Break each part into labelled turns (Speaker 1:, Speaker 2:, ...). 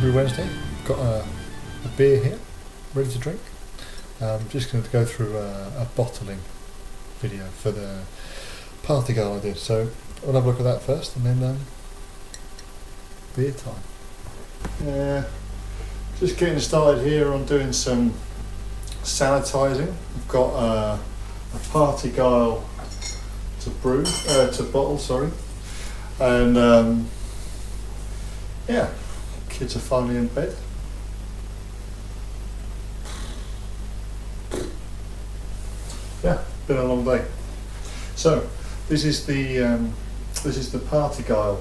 Speaker 1: Homebrew Wednesday. Got a beer here, ready to drink. Just going to go through a bottling video for the Partigyle I did. So we'll have a look at that first, and then beer time. Just getting started here on doing some sanitising. I've got a Partigyle to bottle, sorry, and yeah, kids are finally in bed. Yeah, been a long day. So this is the Partigyle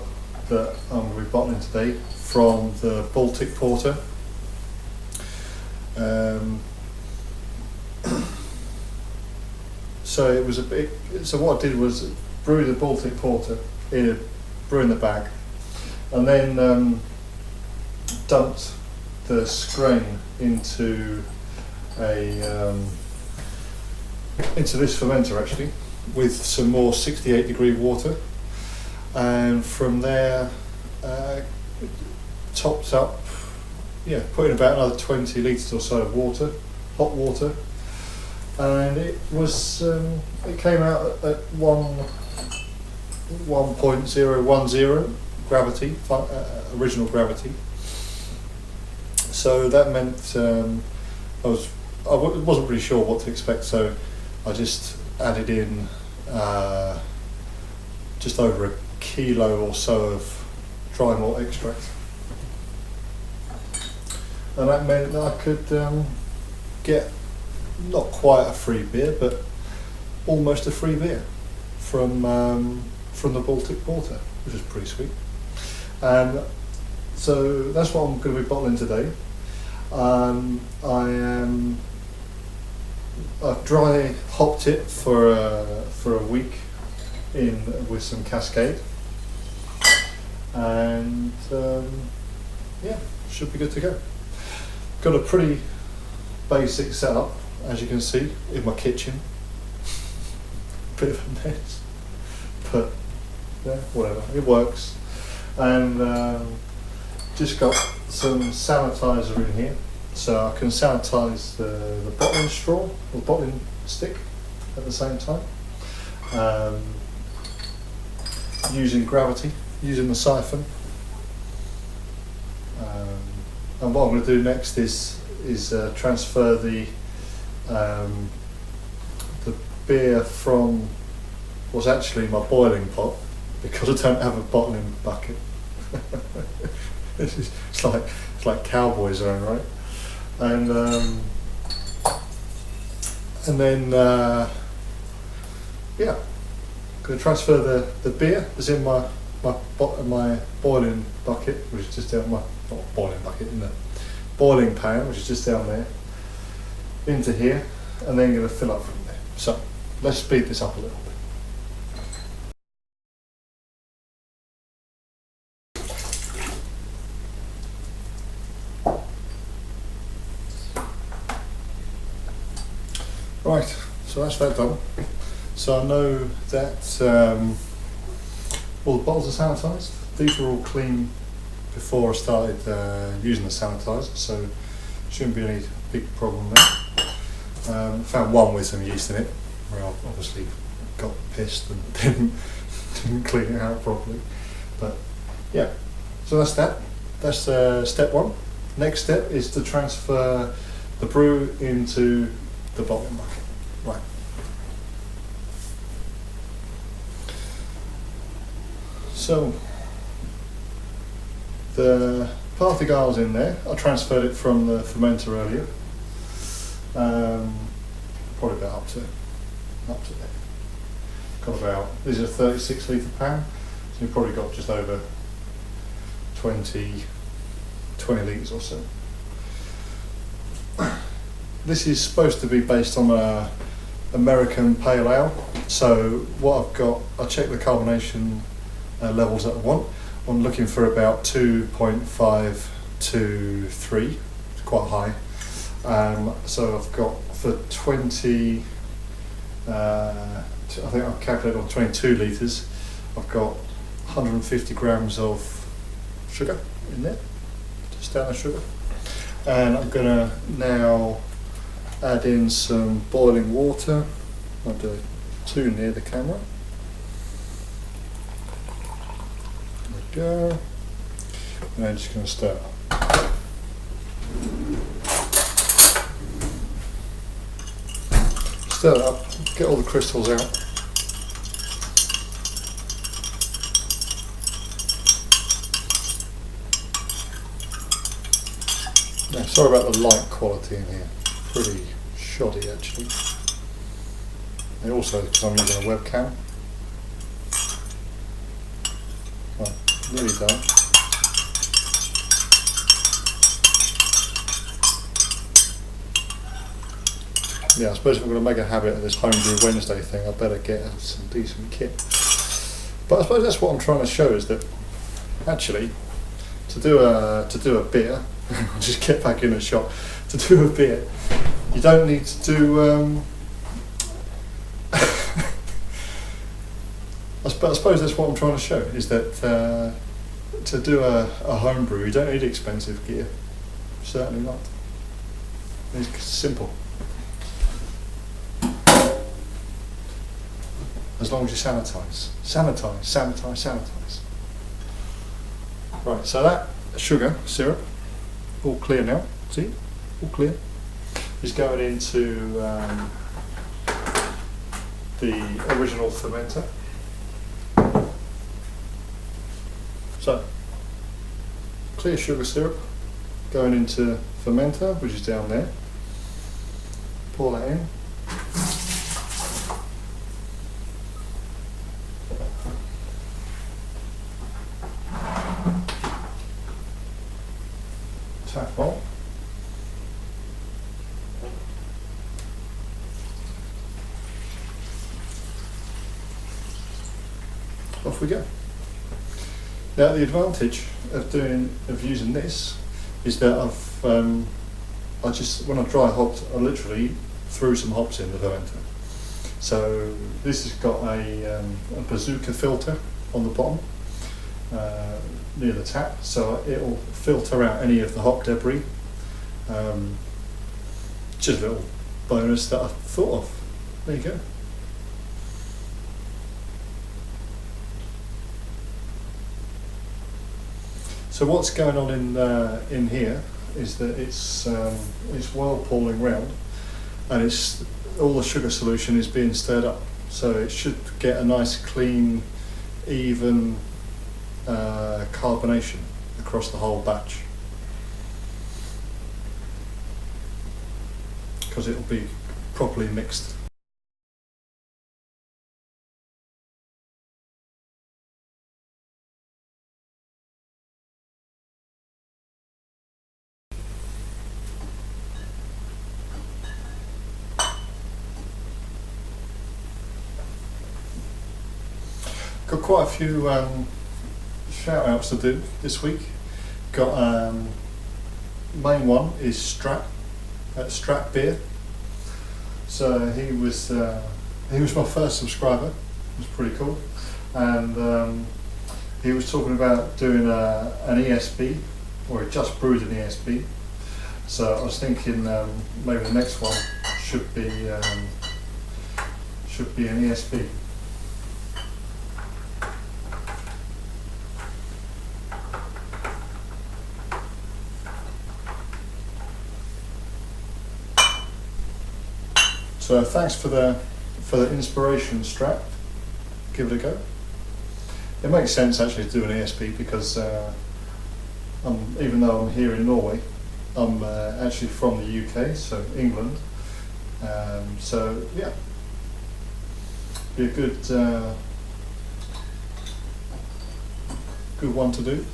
Speaker 1: that I'm going to be bottling today from the Baltic Porter. So it was so what I did was brew the Baltic Porter, brew in the bag, and then dumped the strain into this fermenter actually, with some more 68-degree water, and from there topped up, put in about another 20 litres or so of water, hot water, and it was it came out at 1.010 gravity, original gravity. So that meant I wasn't really sure what to expect, so I just added in just over a kilo or so of dry malt extract, and that meant that I could get not quite a free beer, but almost a free beer from the Baltic Porter, which is pretty sweet. So that's what I'm going to be bottling today. I've dry hopped it for a week with some Cascade, and should be good to go. Got a pretty basic setup, as you can see, in my kitchen. Bit of a mess, but yeah, whatever, it works. And just got some sanitizer in here, so I can sanitize the bottling straw or bottling stick at the same time, using gravity, using the siphon. And what I'm going to do next is transfer the beer from what's actually my boiling pot, because I don't have a bottling bucket. It's like cowboy zone, right? And then going to transfer the beer that's in my boiling bucket, which is just down in the boiling pan, which is just down there, into here, and then going to fill up from there. So let's speed this up a little bit. Right, so that's that done. So I know that all the bottles are sanitised. These were all clean before I started using the sanitizer, so shouldn't be any big problem there. Found one with some yeast in it, where I obviously got pissed and didn't clean it out properly. But yeah, so that's that. That's step one. Next step is to transfer the brew into the bottling bucket. Right. So the Partigyle's in there. I transferred it from the fermenter earlier. Probably about up to there. Got about, this is a 36 litre pan, so you've probably got just over 20 litres or so. This is supposed to be based on a American Pale Ale. So what I've got, I checked the carbonation levels that I want. I'm looking for about 2.5 to 3, it's quite high. So I've got for 20, I think I've calculated on 22 litres, I've got 150 grams of sugar in there, just down the sugar. And I'm going to now add in some boiling water. I'll do it too near the camera. There we go. And I'm just going to stir. Stir it up, get all the crystals out. Now, sorry about the light quality in here, pretty shoddy actually. And also because I'm using a webcam. Right, nearly done. Yeah, I suppose if I'm going to make a habit of this Homebrew Wednesday thing, I better get some decent kit. But I suppose that's what I'm trying to show, is that actually to do a beer, I'll just get back in the shop. To do a beer, you don't need to do. I suppose that's what I'm trying to show, is that to do a homebrew, you don't need expensive gear. Certainly not. It's simple. As long as you sanitize. Sanitize, sanitize, sanitize. Right, so that sugar syrup, all clear now, see? All clear. Is going into the original fermenter. So, clear sugar syrup going into fermenter, which is down there. Pour that in. Tap on. Off we go. Now the advantage of using this is that when I dry hopped, I literally threw some hops in the fermenter. So this has got a bazooka filter on the bottom near the tap, so it'll filter out any of the hop debris. Just a little bonus that I thought of. There you go. So what's going on in here is that it's whirlpooling round, and it's all the sugar solution is being stirred up. So it should get a nice, clean, even carbonation across the whole batch, because it'll be properly mixed. Got quite a few shout outs to do this week. Got main one is stratbeer. So he was my first subscriber. It was pretty cool, and he was talking about doing an ESB, or he just brewed an ESB. So I was thinking maybe the next one should be an ESB. So thanks for the inspiration, Strat. Give it a go. It makes sense actually to do an ESB because even though I'm here in Norway, I'm actually from the UK, so England. So yeah, be a good one to do.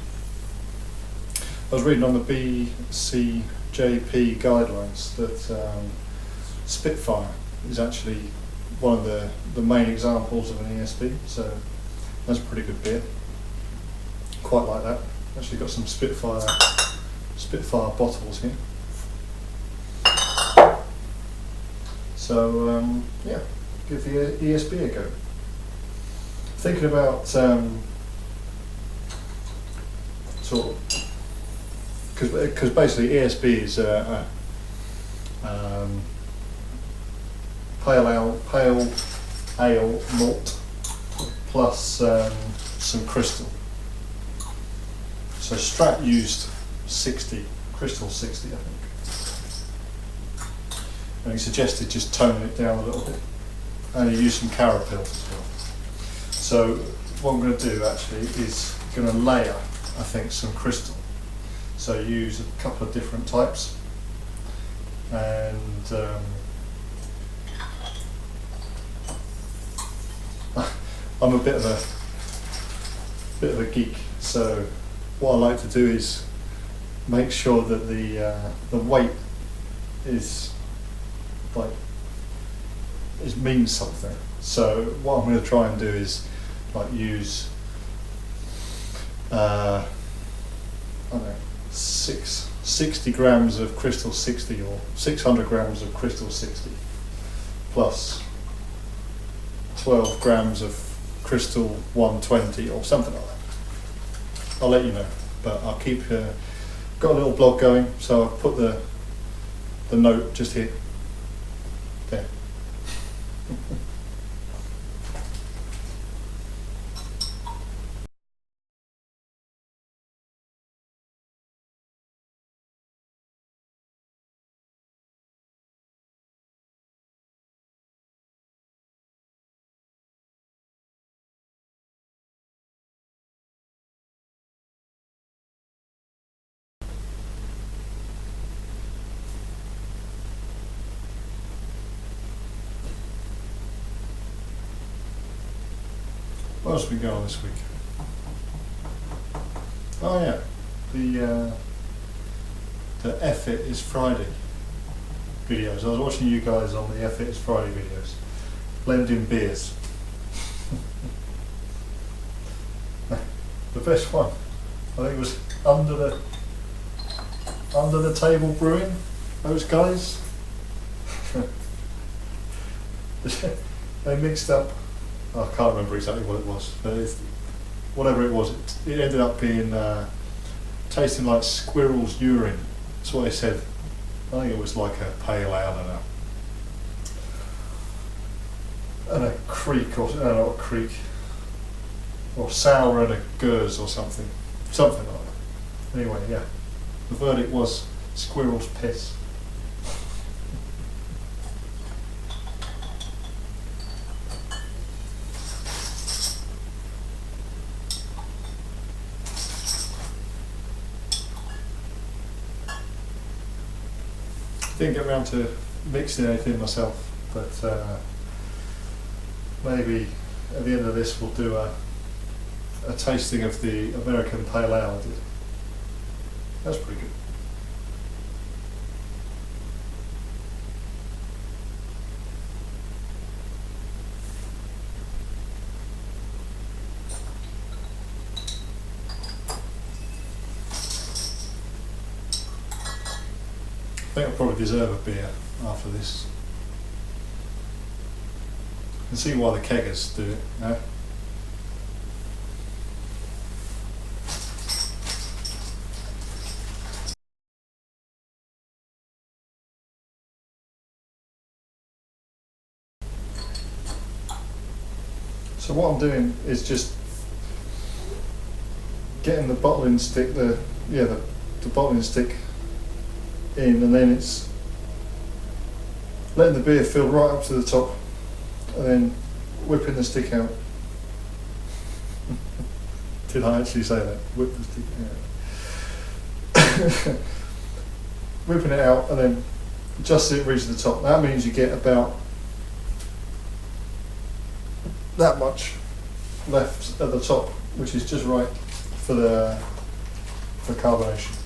Speaker 1: I was reading on the BCJP guidelines that Spitfire is actually one of the main examples of an ESB, so that's a pretty good beer. Quite like that. Actually got some Spitfire bottles here. So yeah, give the ESB a go. Thinking about sort of because basically ESB is pale ale malt plus some crystal. So Strat used 60, crystal 60 I think. And he suggested just toning it down a little bit. And he used some carapils as well. So what I'm going to do actually is going to layer, I think, some crystal. So use a couple of different types. And I'm a bit of a geek, so what I like to do is make sure that the weight is means something. So what I'm going to try and do is use I don't know, 60 grams of crystal 60 or 600 grams of crystal 60 plus 12 grams of crystal 120 or something like that. I'll let you know, but I'll keep got a little blog going, so I'll put the note just here. There. What else have we got on this week? Oh yeah, the F It Is Friday videos. I was watching you guys on the F It Is Friday videos, blending beers. The best one, I think, was under the table brewing. Those guys, they mixed up. I can't remember exactly what it was, but whatever it was, it ended up being tasting like squirrels' urine. That's what they said. I think it was like a pale ale and a creek, or not a creek, or sour and a gers or something like that. Anyway, yeah, the verdict was squirrel's piss. Didn't get around to mixing anything myself, but maybe at the end of this we'll do a tasting of the American Pale Ale I did. That's pretty good. I think I'll probably deserve a beer after this. You can see why the keggers do it, no? So what I'm doing is just getting the bottling stick, the bottling stick in, and then it's letting the beer fill right up to the top and then whipping the stick out. Did I actually say that? Whip the stick out. Whipping it out and then just as it reaches the top. That means you get about that much left at the top, which is just right for carbonation.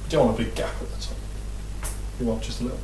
Speaker 1: You don't want a big gap at the top. You want just a little.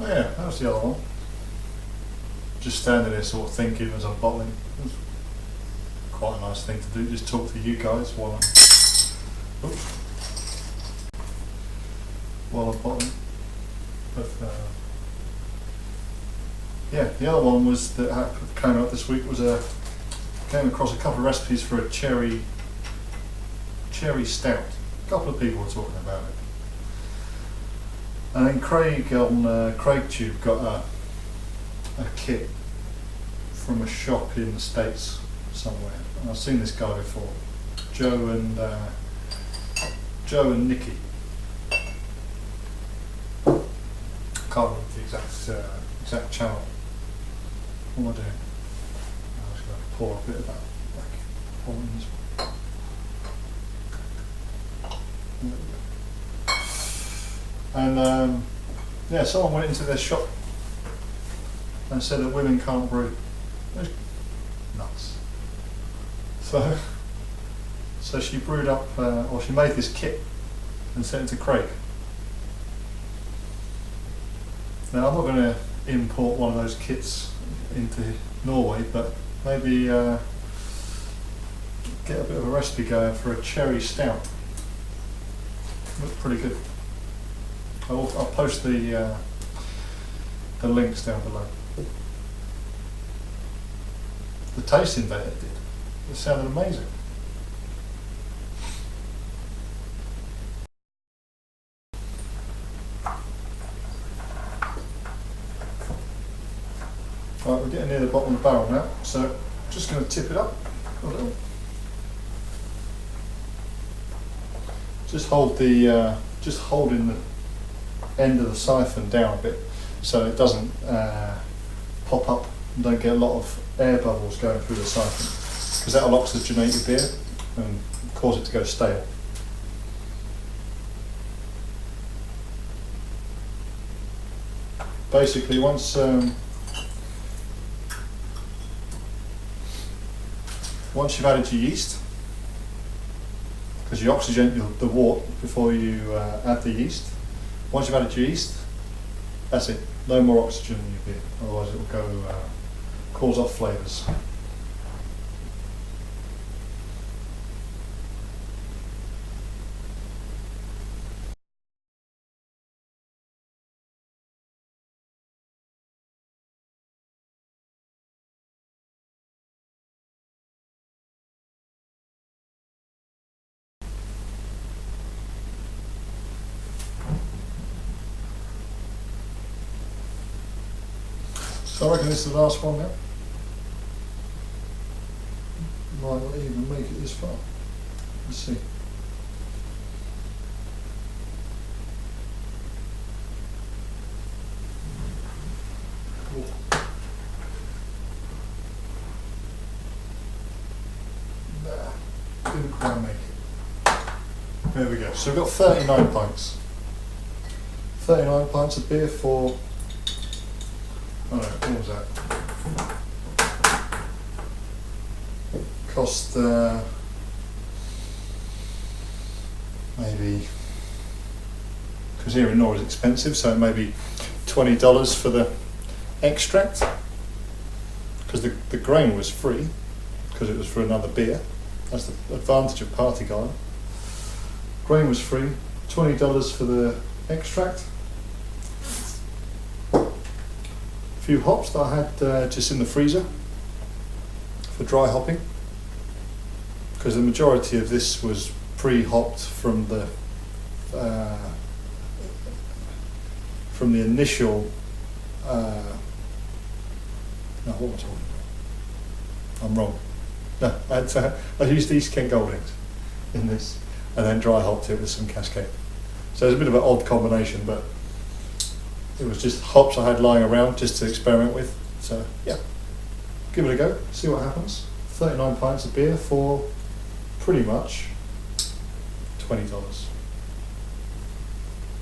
Speaker 1: Oh yeah, that was the other one. Just standing there sort of thinking as I'm bottling. It was quite a nice thing to do, just talk to you guys while I'm bottling. But yeah, the other one was that came out this week was came across a couple of recipes for a cherry stout. A couple of people were talking about it. And then Craig on craigtube got a kit from a shop in the States somewhere. And I've seen this guy before, Joe and Nikki. Can't remember the exact channel. What am I doing? I'm just going to pour a bit of that back. Pour in this one. There we go. And yeah, someone went into their shop and said that women can't brew. It was nuts. So she brewed up, or she made this kit and sent it to Craig. Now I'm not going to import one of those kits into Norway, but maybe get a bit of a recipe going for a cherry stout. Looks pretty good. I'll post the links down below. The tasting that it did, it sounded amazing. Right, we're getting near the bottom of the barrel now, so I'm just going to tip it up a little. Just holding the end of the siphon down a bit, so it doesn't pop up and don't get a lot of air bubbles going through the siphon, because that will oxygenate your beer and cause it to go stale. Basically, once you've added your yeast, because you oxygenate the wort before you add the yeast. Once you've added your yeast, that's it. No more oxygen in your beer, otherwise it will go cause off flavours. So I reckon this is the last one now. Might not even make it this far. Let's see. Cool. Nah, didn't quite make it. There we go. So we've got 39 pints. 39 pints of beer for, what was that? Cost maybe, because here in Norway is expensive, so maybe $20 for the extract, because the grain was free, because it was for another beer. That's the advantage of Partigyle. Grain was free, $20 for the extract. A few hops that I had just in the freezer for dry hopping, because the majority of this was pre-hopped from the initial. No, what am I talking about? I'm wrong. No, I used East Kent Goldings in this, and then dry hopped it with some Cascade. So it's a bit of an odd combination, but it was just hops I had lying around just to experiment with. So yeah, give it a go, see what happens. 39 pints of beer for pretty much $20.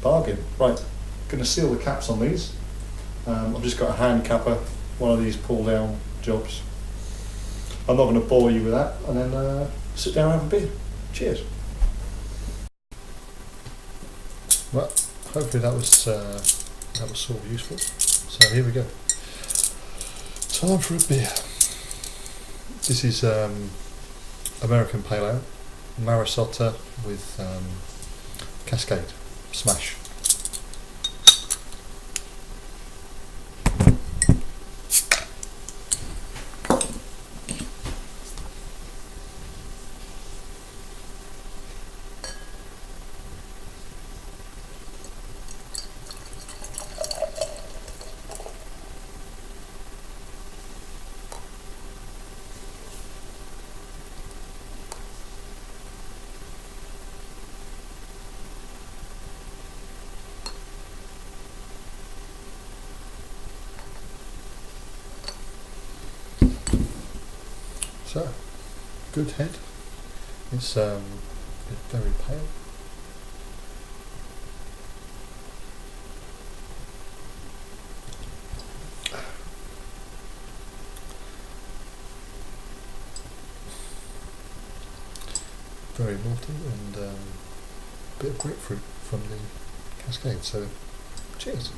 Speaker 1: Bargain. Right, going to seal the caps on these. I've just got a hand capper, one of these pull down jobs. I'm not going to bore you with that, and then sit down and have a beer. Cheers. Well, hopefully that was that was sort of useful. So here we go. Time for a beer. This is American Pale Ale, Marisota with Cascade Smash. So, good head. It's very pale. Very malty and a bit of grapefruit from the Cascade. So, cheers.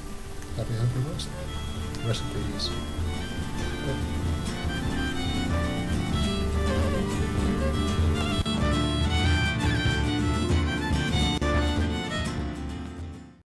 Speaker 1: Happy homebrew roast. Recipes.